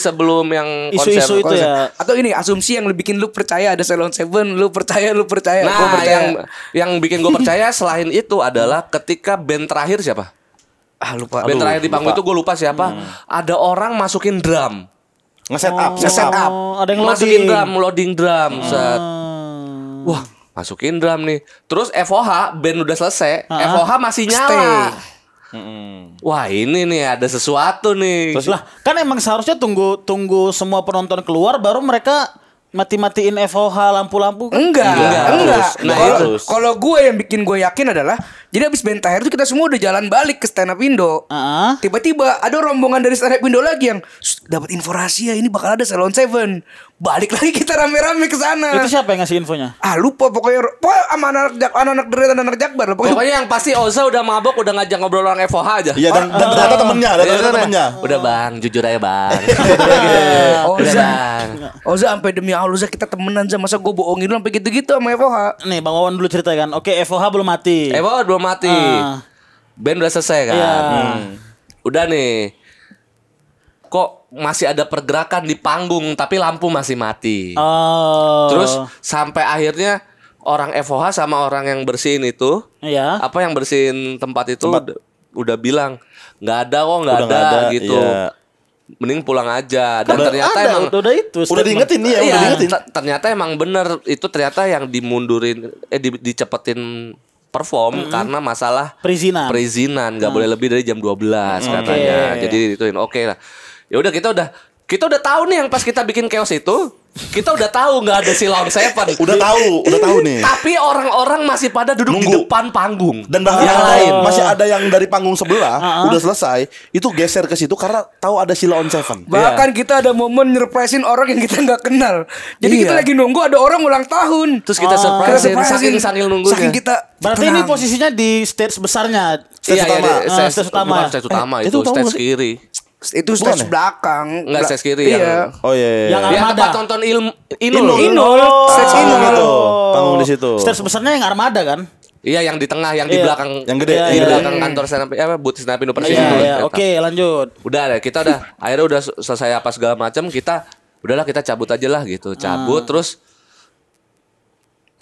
sebelum yang Isu-isu itu ya. Atau ini asumsi yang bikin lu percaya ada Ceylon Seven, lu percaya. Nah, Gua percaya. yang bikin gue percaya selain itu adalah ketika band terakhir siapa? Lupa. Band terakhir di panggung itu gue lupa siapa. Ada orang masukin drum. Nge-set up. Ada yang Masukin loading. loading drum. Set. Wah, masukin drum nih. Terus FOH band udah selesai, FOH masih nyala. Wah, ini nih ada sesuatu nih. Terus lah, kan emang seharusnya tunggu semua penonton keluar baru mereka mati-matiin FOH lampu-lampu. Enggak. Nah, Kalau gue yang bikin gue yakin adalah jadi abis band terakhir itu kita semua udah jalan balik ke stand up Indo. Tiba-tiba ada rombongan dari stand up Indo lagi yang dapat informasi ya ini bakal ada Ceylon Seven. Balik lagi kita rame-rame ke sana. Itu siapa yang ngasih infonya? Lupa pokoknya sama anak-anak Deret dan anak Jakbar lah. Pokoknya yang pasti Oza udah mabok, udah ngajak ngobrol orang FOH aja. Iya, dan ternyata temennya. Udah bang, jujur aja bang. Oza sampai demi Allah Oza kita temenan aja, masa gue bohongin lu sampai gitu-gitu sama FOH. Nih Bang Wawan dulu cerita kan. Oke, FOH belum mati. FOH belum mati. Band udah selesai kan. Udah nih. Kok masih ada pergerakan di panggung tapi lampu masih mati. Terus sampai akhirnya orang FOH sama orang yang bersihin itu, apa yang bersihin tempat itu udah bilang nggak ada gitu. Iya. Mending pulang aja. Dan ternyata emang udah diingetin nih ya, udah diingetin. Ternyata emang bener itu ternyata yang dimundurin dicepetin perform karena masalah perizinan nggak boleh lebih dari jam 12 katanya. Jadi ituin oke lah. Ya udah kita udah tahu nih yang pas kita bikin chaos itu kita udah tahu nggak ada Ceylon Seven. Udah tahu nih. Tapi orang-orang masih pada duduk di depan panggung. Dan bahkan yang lain masih ada yang dari panggung sebelah udah selesai itu geser ke situ karena tahu ada Ceylon Seven. Bahkan kita ada momen nyerpresin orang yang kita nggak kenal. Jadi kita lagi nunggu ada orang ulang tahun. Terus kita surprisein saking nunggunya. Saking kita. Berarti ini posisinya di stage besarnya. Stage utama. Stage utama itu stage kiri. Itu stage belakang. Enggak stage kiri yang. Oh iya. Yang Yang tempat nonton Inul. Stage Inul. Panggung di situ. Stage besarnya yang Armada kan? Iya, yang di tengah, yang di belakang, yang gede, di belakang kantor stand up, booth stand up Indo Persis itu. Oke, lanjut. Udah deh, kita akhirnya udah selesai apa segala macam, udahlah kita cabut aja lah gitu. Cabut terus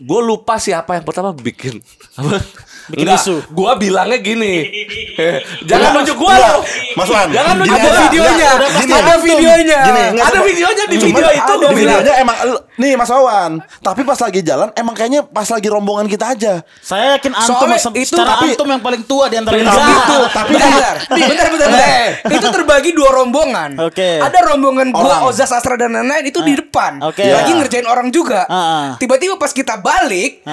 gue lupa siapa yang pertama bikin isu. Gue bilangnya gini. Jangan nunjuk gue loh. Mas Wan. Jangan nunjuk Ada gua. videonya. Ada videonya. Ada videonya di video itu. Di videonya emang nih Mas Wawan. Tapi pas lagi jalan emang kayaknya pas lagi rombongan kita aja. Saya yakin antum antum yang paling tua di antara kita. Tapi bentar. Itu terbagi dua rombongan. Oke. Ada rombongan gua, Oza Sastra dan lain-lain itu di depan. Lagi ngerjain orang juga. Tiba-tiba pas kita balik,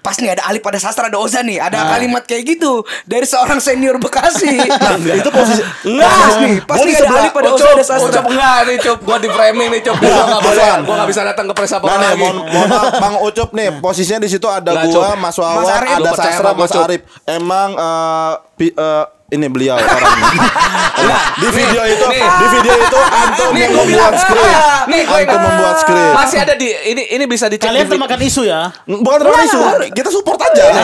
pas nih ada Alip, ada Sastra, ada Oza nih, ada kalimat kayak gitu dari seorang senior Bekasi. Itu posisi pas nih ada Alip, ada Oza, ada Sastra. Enggak nih, Cup. Gua di framing nih, Cup. Gua enggak boleh. Gua enggak bisa datang ke press apa lagi. Mohon maaf Bang Ucup nih, posisinya di situ ada gua, Mas Wawan, ada Sastra, Mas Arif. Emang ini beliau orangnya. Di video itu antum yang membuat skrip. Antum membuat skrip. Masih ada di ini bisa dicek. Kalian termakan isu ya? Bukan termakan isu. Kita support aja.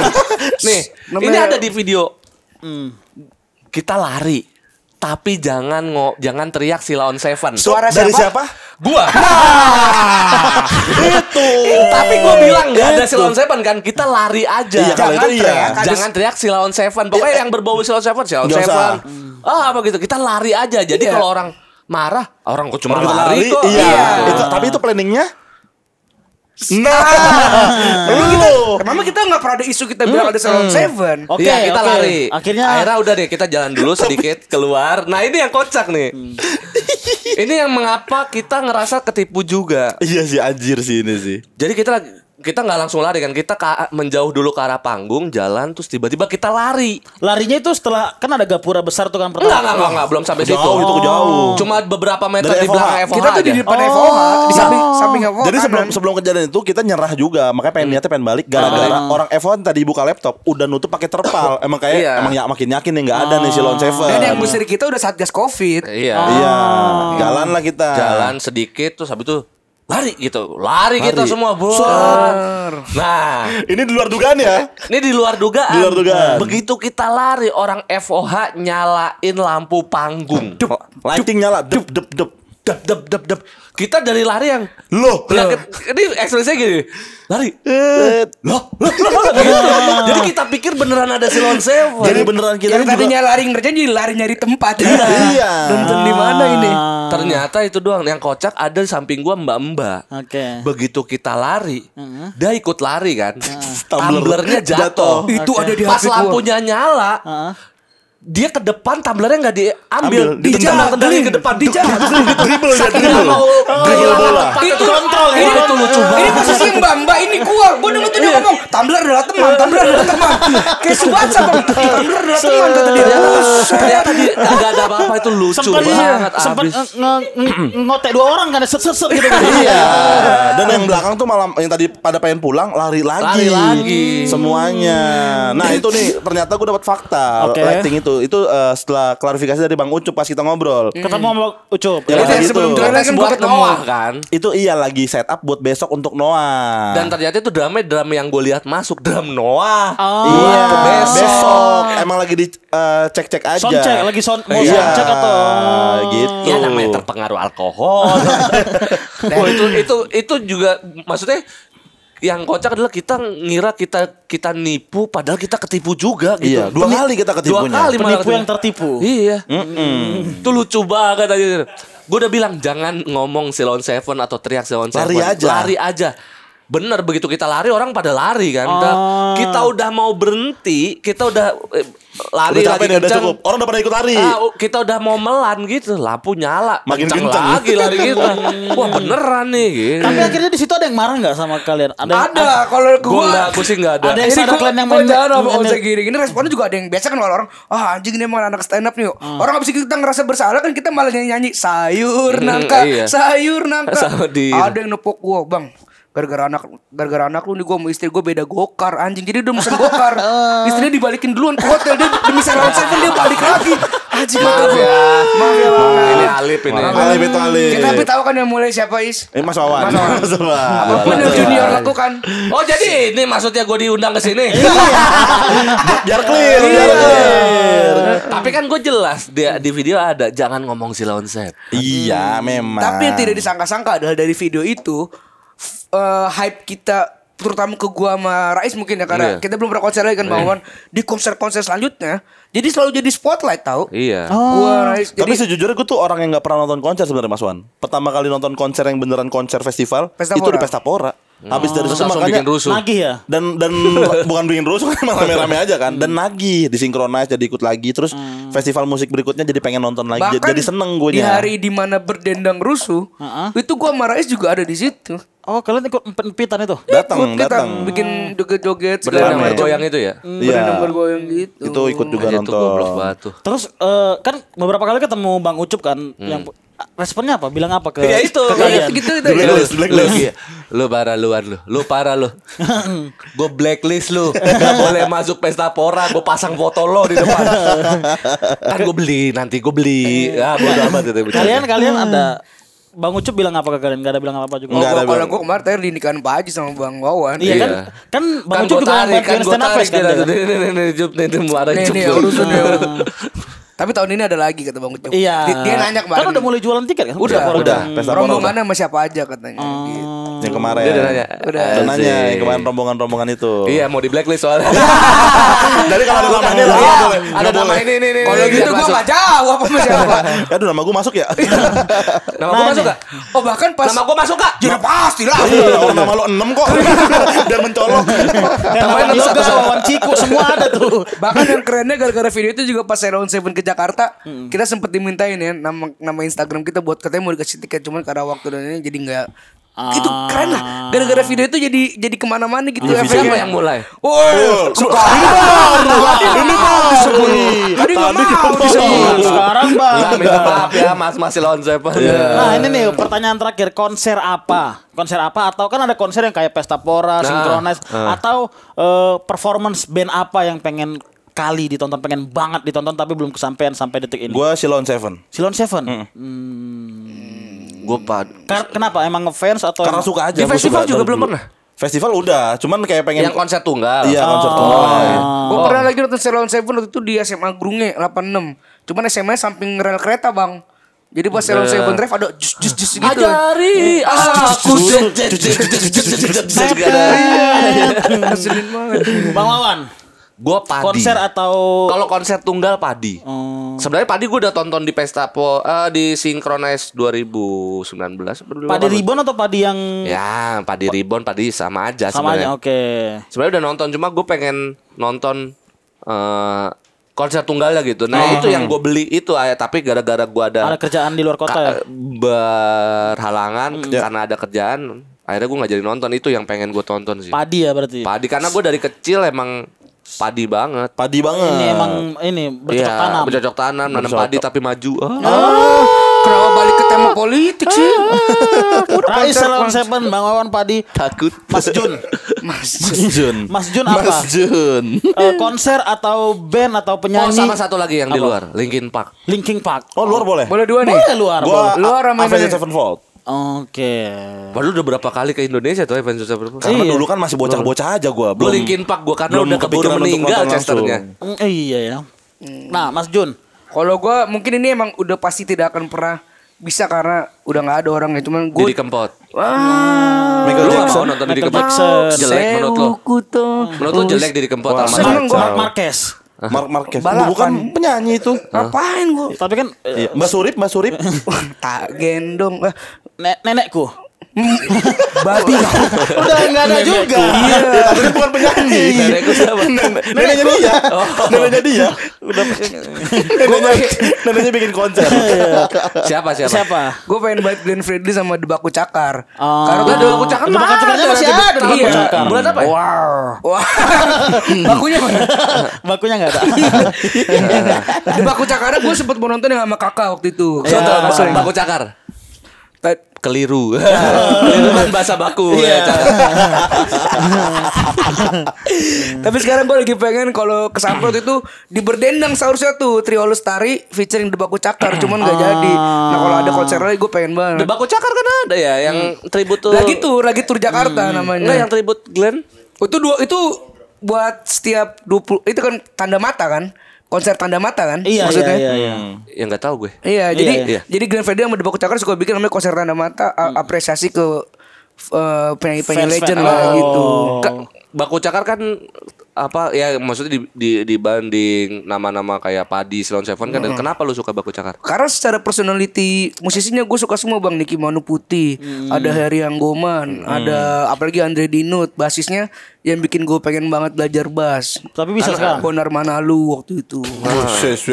Nih, ini ada di video. Kita lari. Tapi jangan teriak Ceylon Seven. Suara dari siapa? Gua. Itu. Tapi gua bilang enggak ada Ceylon Seven kan. Kita lari aja. Iya, kalau itu iya. Jangan teriak Ceylon Seven. Pokoknya yang berbau Ceylon Seven. Apa gitu. Kita lari aja. Jadi kalau orang marah, orang kok cuma lari kok. Iya. Tapi itu planningnya. Memang kita nggak pernah ada isu kita bilang ada Ceylon Seven. Oke, kita lari. Akhirnya udah deh kita jalan dulu sedikit keluar. Nah ini yang kocak nih. Ini yang mengapa kita ngerasa ketipu juga. Iya sih, anjir sih ini sih. Jadi kita kita nggak langsung lari kan, kita menjauh dulu ke arah panggung, jalan, terus tiba-tiba kita lari. Larinya itu setelah kan ada gapura besar tuh kan pertama. Enggak, belum sampai situ. Itu jauh. Cuma beberapa meter Dari di belakang FOH Kita tuh di aja. depan FOH, di samping FOH. Jadi sebelum kejadian itu kita nyerah juga, makanya niatnya pengen balik gara-gara orang F1 tadi buka laptop udah nutup pakai terpal. Emang kayak makin yakin nih nggak ada nih si Lone Seven. Dan yang ngusir kita udah Satgas Covid. Iya. Iya, jalan lah kita. Jalan sedikit terus habis itu lari kita semua, Bos. Nah, Ini di luar dugaan ya. ini di luar dugaan. Di luar dugaan. Begitu kita lari, orang FOH nyalain lampu panggung. Lighting nyala, dep. Dep. Kita dari lari yang Loh. ini ekspresinya gini. Lari. Loh. Gitu. Jadi kita pikir beneran ada si Lone Seven. Jadi beneran kita Yang ini juga. tadinya lari ngerjain jadi lari nyari tempat. Iya. Nonton di mana ini? Ternyata itu doang. Yang kocak ada di samping gua mbak-mbak. Oke. Begitu kita lari, dia ikut lari kan. Tumbler Tumblernya jatuh. Itu ada di Pas HP gua. lampunya nyala, dia ke depan, tumblernya nggak diambil, ditendang-tendangin ke depan, Dribble ya, Nggak dribble. mau Dribble bola. Itu kontrol ya. Itu lucu Ini banget. posisi mbak ini gua denger tuh dia ngomong Tumbler adalah teman. Kayak Subatsa bang. Tumbler adalah teman kata dia. Ternyata dia nggak ada apa-apa, itu lucu banget. Sempat Abis. ngotek 2 orang kan set gitu kan. Iya. Dan yang belakang tuh malam yang tadi pada pengen pulang lari lagi. Lari lagi. Semuanya. Nah, itu nih ternyata gue dapat fakta Oke. lighting itu. Itu setelah klarifikasi dari Bang Ucup pas kita ngobrol. Ketemu sama Ucup. Ya, Itu kayak yang sebelum gitu. jalan kan gua Buat ketemu. Noah kan. Itu iya lagi setup buat besok untuk Noah. Dan ternyata itu drum yang gue lihat masuk drum Noah. iya, Buat besok. Emang lagi di cek-cek aja. Soundcheck lagi mau Iya, soundcheck atau gitu. Ya namanya terpengaruh alkohol. Wah, itu juga maksudnya yang kocak adalah kita ngira kita nipu padahal kita ketipu juga gitu. Iya, 2 kali kita ketipunya. 2 kali malah penipu ketipu. yang tertipu. Iya. Itu lucu banget aja. Gue udah bilang jangan ngomong si Lone Seven atau teriak si Lone Seven. Lari aja. Bener, begitu kita lari orang pada lari kan. Kita udah mau berhenti, kita udah lari Udah lagi capek nih, udah kencang. cukup. Orang udah pada ikut lari. Kita udah mau melan gitu, lampu nyala, Makin kencang kencang. lagi lari kita. Wah beneran nih gitu. Tapi akhirnya di situ ada yang marah nggak sama kalian? Ada kalau Gue sih nggak ada. Ada yang sadar kalian yang main main jangan sama main- ojek gini. Ini responnya juga ada yang biasa kan kalau orang anjing ini emang anak stand up nih. Orang abis itu kita ngerasa bersalah kan kita malah nyanyi sayur nangka, iya. sayur nangka. Sama dia. Ada yang nepok gua, Bang. Gara-gara anak lu nih gue sama istri gue beda gokar anjing, jadi udah mesen gokar. Istrinya dibalikin duluan ke hotel, dia demi Lone Seven dia balik lagi anjing. Maaf ya. Maaf ya Bang. Ini Alip ini. Alip itu Alip. Kita tapi tahu kan yang mulai siapa Is? Mas Wawan. Mas Wawan. Mas Apapun yang junior lakukan. Oh jadi ini maksudnya gue diundang ke sini. Biar clear, biar clear. Tapi kan gue jelas di video ada jangan ngomong si Lone Seven. Iya, memang. Tapi yang tidak disangka-sangka adalah dari video itu hype kita terutama ke gua sama Rais mungkin ya karena Iya. kita belum pernah konser lagi kan Bang Wan. Di konser-konser selanjutnya jadi selalu jadi spotlight tahu. Iya. Gua Rais Tapi jadi sejujurnya gue tuh orang yang gak pernah nonton konser sebenarnya Mas Wan. Pertama kali nonton konser yang beneran konser festival Pesta itu Pora. di Pesta Pora. Habis dari Terus situ langsung makanya bikin rusuh. Nagih ya. dan bukan bikin rusuh malah rame-rame aja kan. Dan nagih disinkronize jadi ikut lagi. Terus festival musik berikutnya jadi pengen nonton lagi. bahkan Jadi seneng gue di hari dimana berdendang rusuh itu gua sama Rais juga ada di situ. Oh kalian ikut empitan itu? Datang. Kita bikin joget-joget segala Berdendang macam. bergoyang itu ya. Berdendang bergoyang gitu. Itu ikut juga Itu goblok nonton. banget tuh. Terus kan beberapa kali ketemu Bang Ucup kan yang responnya apa? Bilang apa ke Ya itu, ke kalian? gitu Lu parah lu parah lu. Gue blacklist lu. Gak boleh masuk Pesta Pora. Gue pasang foto lo di depan. Kan gue beli nanti gue beli. Ya bodo amat itu. Kalian ada Bang Ucup bilang apa ke kalian? Gak ada bilang apa juga. Nggak ada Kalau bilang. gua kemarin tadi di nikahan Pak Haji sama Bang Wawan. Iya kan? Kan Bang Ucup juga bantuin stand up fest kan. dia kan? Nih urusan dia. Tapi tahun ini ada lagi kata Bang Ucup. Iya. Dia nanya kemarin. Kan udah mulai jualan tiket kan? Udah. Pesta Pora Rombongannya sama siapa aja katanya. Gitu. yang kemarin. Dia udah nanya. Udah. Udah nanya Asik. yang kemarin rombongan-rombongan itu. Iya mau di blacklist soalnya. Jadi kalau ada nama ini lah. Iya, boleh. ada Nggak nama boleh. ini Kalau gitu gua enggak jawab sama siapa. Aduh nama gue masuk ya. Nama gue masuk gak? Oh bahkan pas Nama gue masuk gak? jadi pastilah. Iya, orang nama lo 6 kok. Biar mencolok. Namanya yoga, Wawan Ciku semua ada tuh. Bahkan yang kerennya gara-gara video itu juga pas Lone Seven ke Jakarta, kita sempet dimintain ya nama Instagram kita buat katanya mau dikasih tiket cuman karena waktu dan ini jadi nggak Itu keren lah. Gara-gara video itu jadi kemana-mana gitu. Siapa yang mulai? Oh, suka ini bang disebut. Tadi nggak mau disebut. Sekarang bang. Nah, minta maaf ya Mas Silon Seven. Nah ini nih pertanyaan terakhir, konser apa? Konser apa atau kan ada konser yang kayak Pesta Pora, Synchronize atau performance band apa yang pengen kali ditonton, pengen banget ditonton tapi belum kesampaian sampai detik ini? Gua Silon Seven. Silon Seven. Gue Kenapa? Emang ngefans atau Karena suka aja. di gua festival suka juga dari belum dulu. pernah. Festival udah, cuman kayak pengen. Yang konser tunggal. Iya, konser tunggal. Gue pernah lagi nonton Silon Seven waktu itu di SMA Grunge 86. Cuman SMA samping rel kereta bang. Jadi pas Silon Seven Drive ada jus gitu. Ajari aku. Ngeselin banget. Bang Wawan, Gue Padi. konser atau Kalau konser tunggal Padi. Sebenarnya Padi gue udah tonton di di Synchronize 2019. Padi Ribbon atau Padi yang Ya, Padi Ribbon, Padi sama aja sama sebenarnya. aja? Oke. Sebenarnya udah nonton, cuma gue pengen nonton konser tunggalnya gitu. Nah itu yang gue beli itu, tapi gara-gara gue Ada kerjaan di luar kota ya? berhalangan karena ada kerjaan, akhirnya gue nggak jadi nonton. Itu yang pengen gue tonton sih. Padi ya berarti. Padi karena gue dari kecil emang padi banget. Padi banget. Ini emang bercocok tanam. Bercocok tanam, nanam Bercocok. padi tapi maju. Kenapa balik ke tema politik sih? Rais Silon Seven, Bang Wawan Padi, Takut. Mas Jun. Jun. Mas Jun apa? Mas Jun. Konser atau band atau Oh, penyanyi? sama satu lagi yang di Apa? luar, Linkin Park. Linkin Park. Oh, luar boleh. Boleh dua nih. Boleh luar. Gua Luar sama Avenged Indonesia. Sevenfold. Oke. Padahal udah berapa kali ke Indonesia tuh Avenged Sevenfold. Karena Iya. dulu kan masih bocah-bocah aja gua. Gue Linkin Park gue karena belum udah keburu kepikiran untuk meninggal nonton Chesternya. Iya ya. Nah, Mas Jun. Kalau gue mungkin ini emang udah pasti tidak akan pernah bisa karena udah nggak ada orangnya. Cuman gue Didi Kempot. Michael Lu gak Jackson. mau nonton Didi Michael Kempot? Jackson. Jelek menurut lo? Menurut lo jelek Didi Kempot Wah, sama seneng gua. Mark Marquez. Mark Marquez. Balapan. Bukan penyanyi itu. ngapain gue? Tapi kan Iya, Mbak Surip. Tak gendong. nenekku. Babi. Udah enggak ada juga. Iya, tapi kan bukan penyanyi. Nenekku siapa? Neneknya dia. Neneknya dia. Neneknya bikin konser. Siapa? Gue pengen banget Glenn Fredly sama The Baku Cakar. Karena Karena Udah aku cakar Udah Baku Cakarnya masih ada, The Baku Iya. Cakar. Bulan apa ya? Wah. Bakunya mana? Bakunya enggak ada. The Baku Cakar gue sempet mau nonton yang sama kakak waktu itu. Iya. Contoh Baku Cakar. Keliru. Iya. Keliru kan bahasa baku ya. Cakar. Tapi sekarang gue lagi pengen kalau kesamprot itu di Berdendang seharusnya tuh Trio Lestari featuring The Baku Cakar, cuman nggak jadi. Nah kalau ada konser lagi gue pengen banget. The Baku Cakar kan ada ya yang tribute tuh. Lagi tur Jakarta namanya. Enggak yang tribute Glenn. Itu buat setiap 20 itu kan tanda mata kan? Konser tanda mata kan? Iya, maksudnya. iya. Ya enggak tahu gue. Iya, Iya. jadi Glenn Fredly sama The Baku Cakar suka bikin namanya konser tanda mata apresiasi ke penyanyi-penyanyi Fans, legend fans. lah gitu. Baku Cakar kan apa ya maksudnya dibanding nama-nama kayak Padi, Silon Seven kan kenapa lu suka Baku Cakar? Karena secara personality musisinya gue suka semua bang. Niki Manu Putih, ada Heri Anggoman, ada apalagi Andre Dinut, basisnya yang bikin gue pengen banget belajar bass. Tapi bisa sekarang. Bonar Manalu waktu itu. Wes.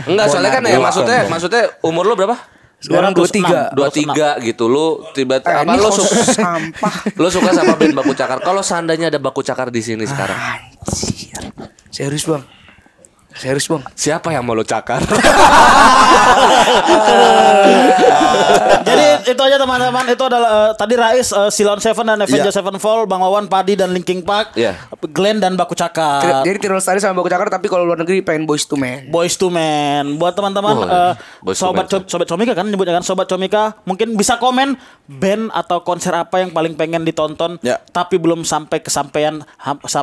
Enggak, soalnya kan ya maksudnya umur lu berapa? Sekarang 23. 23 gitu lu tiba-tiba apa Ini lu khusus suka sampah. lu suka sama band Baku Cakar. Kalau seandainya ada Baku Cakar di sini sekarang, Anjir. Serius bang. siapa yang mau lu cakar? Jadi itu aja teman-teman. Itu adalah tadi Rais, Silon Seven dan Avenged Iya. Sevenfold, Bang Wawan, Padi dan Linkin Park, Iya. Glenn dan Baku Cakar. Jadi Trio Lestari sama Baku Cakar, tapi kalau luar negeri pengen Boyz II Men. Boys to Men. Buat teman-teman Boyz II Men. sobat Comika kan nyebutnya kan, sobat Comika mungkin bisa komen band atau konser apa yang paling pengen ditonton Ya. tapi belum sampai kesampaian sampai.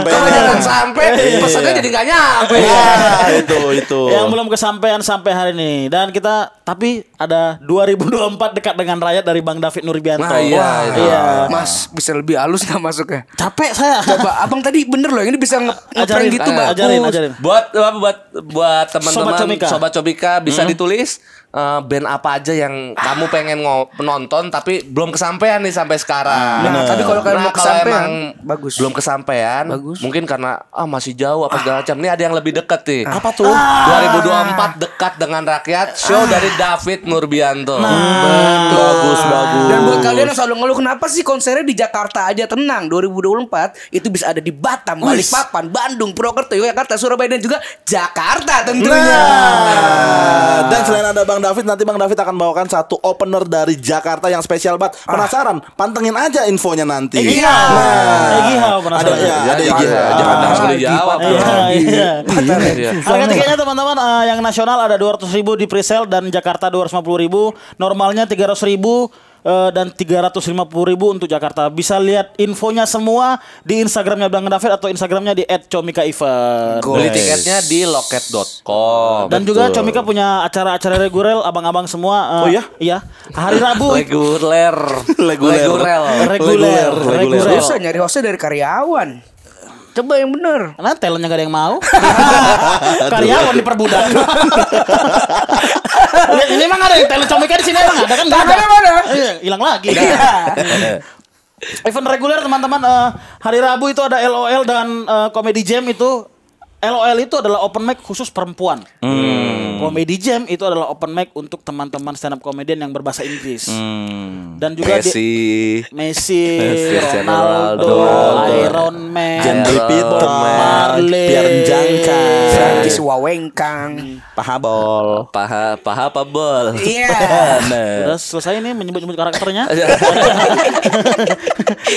Kebanyakan sampai pesannya jadi nggak nyampe. Itu. Yang belum kesampaian sampai hari ini. Dan kita tapi ada 2024 dekat dengan rakyat dari Bang David Nurbianto. Nah, iya, Wah, itu. iya. Mas bisa lebih halus nggak masuknya? Capek saya. Coba abang tadi bener loh, ini bisa ngeprank Ajarin, gitu ajarin. bagus. Buat teman-teman Sobat Comika. Sobat Comika bisa ditulis band apa aja yang kamu pengen nonton tapi belum kesampaian nih sampai sekarang. Nah, tapi kalau kalian mau kesampaian, bagus. Belum kesampaian, mungkin karena masih jauh apa segala macam. Ini ada yang lebih dekat nih. Apa tuh? 2024 dekat dengan rakyat, show dari David Nurbianto. Bagus. Dan buat kalian yang selalu ngeluh kenapa sih konsernya di Jakarta aja, tenang. 2024 itu bisa ada di Batam, Balikpapan, Bandung, Purwokerto, Yogyakarta, Surabaya dan juga Jakarta tentunya. Dan selain ada Bang David, nanti Bang David akan bawakan satu opener dari Jakarta yang spesial banget. Penasaran? Pantengin aja infonya nanti. Egi Hao penasaran. Ada Egi Hao. Jangan langsung dijawab. Harga tiketnya teman-teman yang nasional ada 200.000 di presale dan Jakarta 250.000. Normalnya 300.000 dan 350.000 untuk Jakarta. Bisa lihat infonya semua di Instagramnya Bang David atau Instagramnya di @comika_event. Beli tiketnya di loket.com. Dan juga Comika punya acara-acara reguler abang-abang semua. Oh iya? Iya. Hari Rabu. Reguler. Susah nyari hostnya dari karyawan. Coba yang bener. Karena talentnya gak ada yang mau. Karyawan diperbudak. Ini emang ada yang talent Comika di sini emang ada kan? Gak ada. Hilang lagi. Event reguler teman-teman, hari Rabu itu ada LOL dan Comedy Jam itu. LOL itu adalah open mic khusus perempuan. Comedy Jam itu adalah open mic untuk teman-teman stand up comedian yang berbahasa Inggris. Dan juga Messi, Ronaldo, Iron Man, Jendri Peter, Marley, Pierre Jangka, Francis Wawengkang, Pahabol. Paha apa bol? Iya. Udah selesai nih menyebut-nyebut karakternya.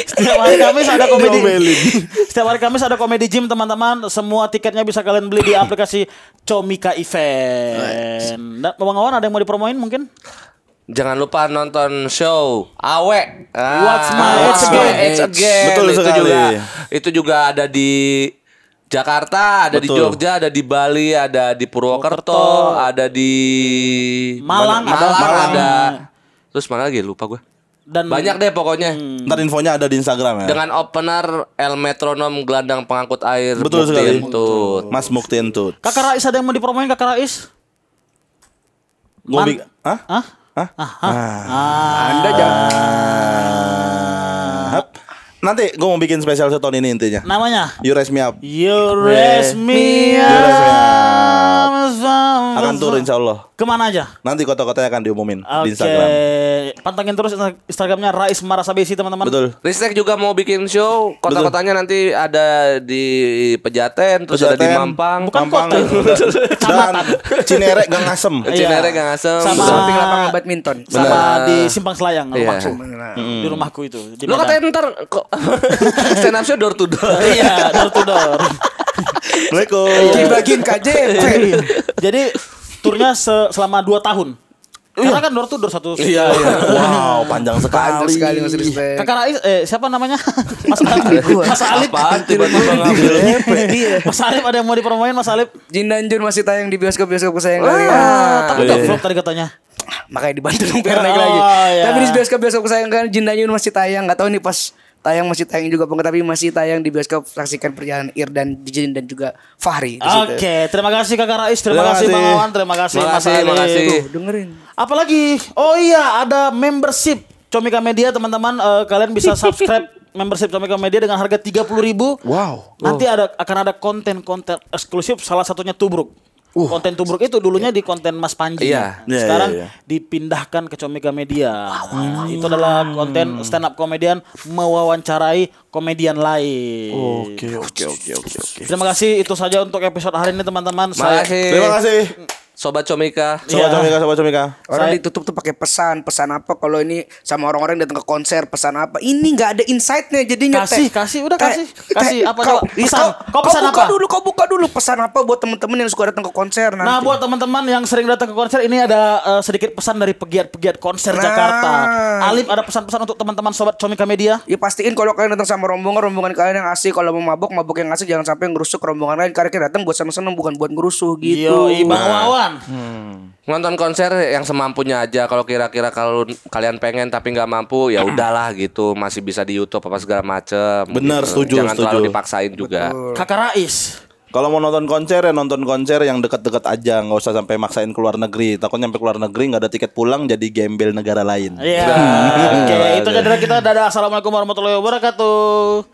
Setiap hari Kamis ada komedi. Setiap hari Kamis ada komedi gym teman-teman. Semua tiketnya bisa kalian beli di aplikasi Comika Event. Dan Bang Awan ada yang mau dipromoin mungkin? Jangan lupa nonton show Awe. What's My Age Again. Betul sekali. Itu juga ada di Jakarta, ada di Jogja, ada di Bali, ada di Purwokerto, ada di Malang ada. Terus mana lagi lupa gue. Dan banyak deh pokoknya. Ntar infonya ada di Instagram ya. Dengan opener El Metronom gelandang pengangkut air. Betul sekali. Entut. Mas Mukti Entut. Kakak Rais ada yang mau dipromoin Kakak Rais? Anda jangan. Nanti gue mau bikin spesial setahun ini intinya. Namanya? You Raise Me Up. You Raise Me Up. Akan tur insya Allah. Kemana aja? Nanti kota-kotanya akan diumumin di Oke. Instagram. Pantengin terus Instagramnya Rais Marasabesi teman-teman. Betul. Ristek juga mau bikin show. Kota-kotanya nanti ada di Pejaten, terus ada di Mampang. Bukan kota. Dan Cinere Gang Asem. Cinere Gang Asem. Sama Samping lapangan badminton. Sama di Simpang Selayang rumahku. Iya. Di rumahku itu. Di Lo Medan. katanya ntar kok stand up show door to door. Iya, door to door. Assalamualaikum. Bagian KJP. Jadi turnya selama 2 tahun. Karena kan door to door satu. Iya. Wow, panjang Pantas sekali. sekali Mas Respect. Kakak Rais, siapa namanya? Mas Alip. Mas Alip. Apaan tiba-tiba ngambil. Mas Alip ada yang mau dipromoin Mas Alip? Jin dan Jun masih tayang di bioskop-bioskop kesayangan kalian. Tapi udah vlog tadi katanya. Makanya dibantu dong biar naik Oh, lagi. iya. Tapi di bioskop-bioskop kesayangan kalian Jin dan Jun masih tayang. Gak tahu nih pas tayang masih tayang juga apa enggak, tapi masih tayang di bioskop. Saksikan perjalanan Irdan, Jin dan juga Fahri di situ. Oke, terima kasih Kakak Rais, terima Terima kasih kasih. Bang Awan, terima kasih Mas Alip. Makasih. Tuh, dengerin. Apalagi, oh iya ada membership Comika Media teman-teman. Kalian bisa subscribe membership Comika Media dengan harga 30.000. Wow. Nanti akan ada konten-konten eksklusif, salah satunya Tubruk. Konten Tubruk itu dulunya di konten Mas Panji. Iya. Sekarang Iya. dipindahkan ke Comika Media. Itu adalah konten stand up komedian mewawancarai komedian lain. Oke. Terima kasih, itu saja untuk episode hari ini teman-teman. Makasih. Terima kasih. Sobat Comika. Iya. Sobat Comika. Orang ditutup tuh pakai pesan apa kalau ini sama orang-orang yang datang ke konser pesan apa. Ini nggak ada insight-nya jadinya. Kasih, udah kasih apa kau, coba? Pesan. Kau pesan buka apa? dulu, kau buka dulu pesan apa buat temen-temen yang suka datang ke konser nanti. Nah, buat teman-teman yang sering datang ke konser ini ada sedikit pesan dari pegiat-pegiat konser Jakarta. Alip, ada pesan-pesan untuk teman-teman sobat Comika Media? Ya pastiin kalau kalian datang sama rombongan kalian yang asik. Kalau mau mabuk yang asik, jangan sampai ngerusuk rombongan lain. Karena kita datang buat seneng-seneng, bukan buat ngerusuh gitu. Yo, Bang Wawan. Nonton konser yang semampunya aja. Kalau kira-kira kalau kalian pengen tapi nggak mampu, ya udahlah gitu. Masih bisa di YouTube apa segala macem. Bener, gitu. setuju, Jangan setuju. terlalu dipaksain juga. Kakak Rais. Kalau mau nonton konser ya nonton konser yang dekat-dekat aja, nggak usah sampai maksain keluar negeri. Takutnya sampai keluar negeri nggak ada tiket pulang jadi gembel negara lain. Iya. Oke, itu aja dari kita. Dadah. Assalamualaikum warahmatullahi wabarakatuh.